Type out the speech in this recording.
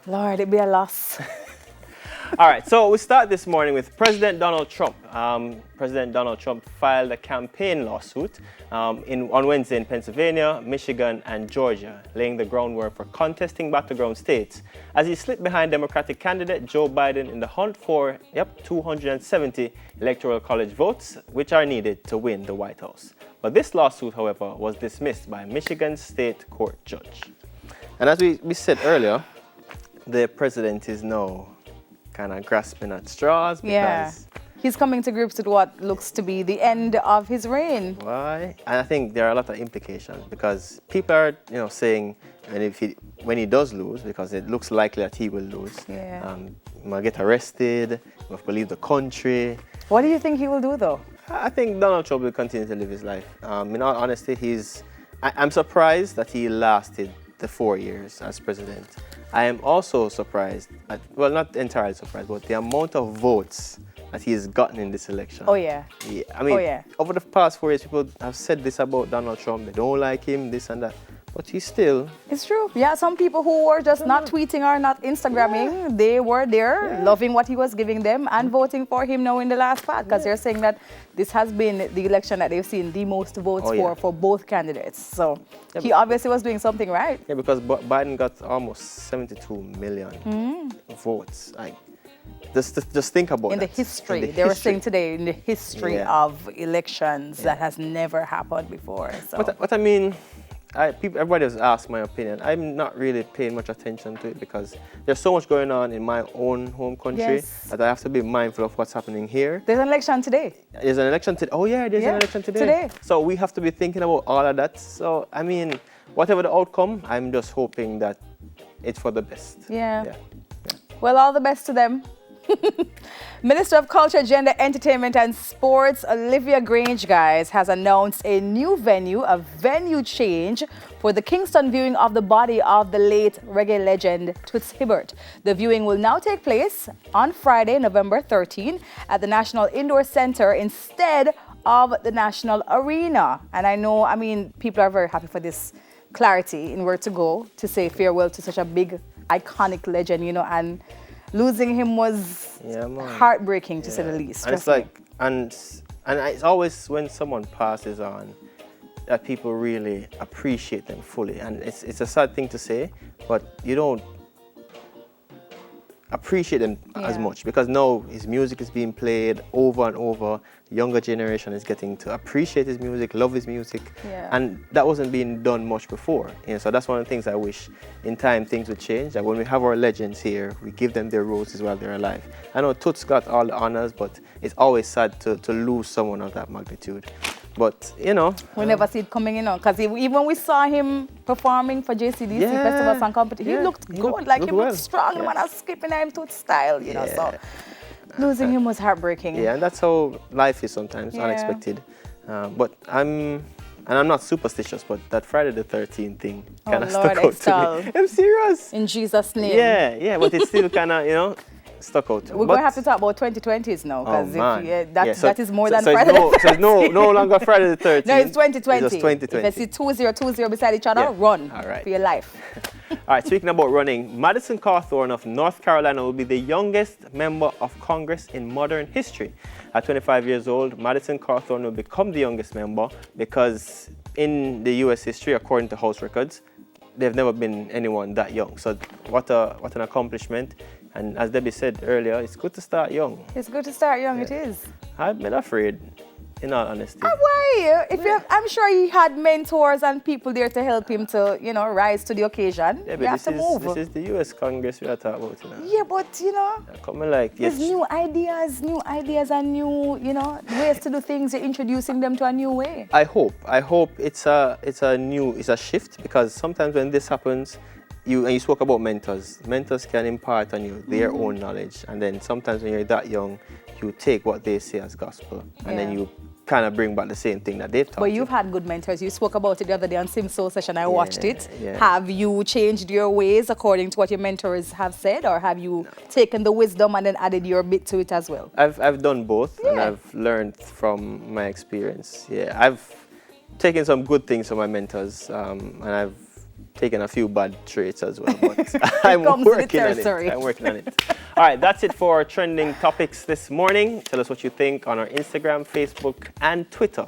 Lord, it'd be a loss. All right, so we start this morning with President Donald Trump. President Donald Trump filed a campaign lawsuit on Wednesday in Pennsylvania, Michigan, and Georgia, laying the groundwork for contesting battleground states as he slipped behind Democratic candidate Joe Biden in the hunt for, 270 electoral college votes, which are needed to win the White House. But this lawsuit, however, was dismissed by Michigan State Court judge. And as we said earlier, the president is now kind of grasping at straws because he's coming to grips with what looks to be the end of his reign. Why? And I think there are a lot of implications because people are, saying when he does lose, because it looks likely that he will lose, he might get arrested, he might leave the country. What do you think he will do, though? I think Donald Trump will continue to live his life. In all honesty, I'm surprised that he lasted the 4 years as president. I am also surprised, not entirely surprised, but the amount of votes that he has gotten in this election. Oh, yeah. Over the past 4 years, people have said this about Donald Trump. They don't like him, this and that. But he's still... It's true. Yeah, some people who were just not tweeting or not Instagramming, they were there, loving what he was giving them and voting for him now in the last part, because they're saying that this has been the election that they've seen the most votes for both candidates. So he obviously was doing something right. Yeah, because Biden got almost 72 million votes. Just think about that. In the history, they were saying today, in the history of elections, that has never happened before. So. What I mean... everybody has asked my opinion. I'm not really paying much attention to it because there's so much going on in my own home country that I have to be mindful of what's happening here. There's an election today. There's an election today. Oh yeah, there's an election today. So we have to be thinking about all of that. So whatever the outcome, I'm just hoping that it's for the best. Yeah. Well, all the best to them. Minister of Culture, Gender, Entertainment and Sports, Olivia Grange, has announced a new venue, a venue change for the Kingston viewing of the body of the late reggae legend Toots Hibbert. The viewing will now take place on Friday, November 13, at the National Indoor Center instead of the National Arena. And people are very happy for this clarity in where to go to say farewell to such a big, iconic legend, and losing him was heartbreaking, to say the least. And it's always when someone passes on that people really appreciate them fully. And it's a sad thing to say, but you don't appreciate them as much because now his music is being played over and over. The younger generation is getting to appreciate his music, love his music, and that wasn't being done much before. So that's one of the things I wish in time things would change. That when we have our legends here, we give them their roses while they're alive. I know Toots got all the honors, but it's always sad to lose someone of that magnitude. But, we never see it coming in, because even we saw him performing for JCDC Festival Song Competition, he looked good, he looked strong, the man was skipping him to style, so losing him was heartbreaking. Yeah, and that's how life is sometimes, unexpected. But I'm not superstitious, but that Friday the 13th thing kind of stuck out to me. I'm serious. In Jesus' name. Yeah, but it's still kind of, stuck out. We're going to have to talk about 2020s now, because that is more than Friday the 13th. So it's no longer Friday the 13th. No, it's 2020. It's 2020. If you see 2020 beside each other, run for your life. All right, speaking about running, Madison Cawthorn of North Carolina will be the youngest member of Congress in modern history. At 25 years old, Madison Cawthorn will become the youngest member because in the U.S. history, according to House records, there've never been anyone that young. So what an accomplishment. And as Debbie said earlier, it's good to start young. It's good to start young, it is. I'm not afraid, in all honesty. Why? I'm sure he had mentors and people there to help him to, rise to the occasion. Yeah, but this is the U.S. Congress we are talking about. Yeah, but, there's new ideas and new, ways to do things. You're introducing them to a new way. I hope it's a shift, because sometimes when this happens, you spoke about mentors. Mentors can impart on you their own knowledge, and then sometimes when you're that young, you take what they say as gospel, and then you kind of bring back the same thing that they've taught. But you've had good mentors. You spoke about it the other day on Sim Soul Session. I watched it. Yeah. Have you changed your ways according to what your mentors have said, or have you taken the wisdom and then added your bit to it as well? I've done both, and I've learned from my experience. Yeah, I've taken some good things from my mentors, and I've taken a few bad traits as well, but I'm comes with the working on it. territory. I'm working on it. All right, that's it for our trending topics this morning. Tell us what you think on our Instagram, Facebook, and Twitter.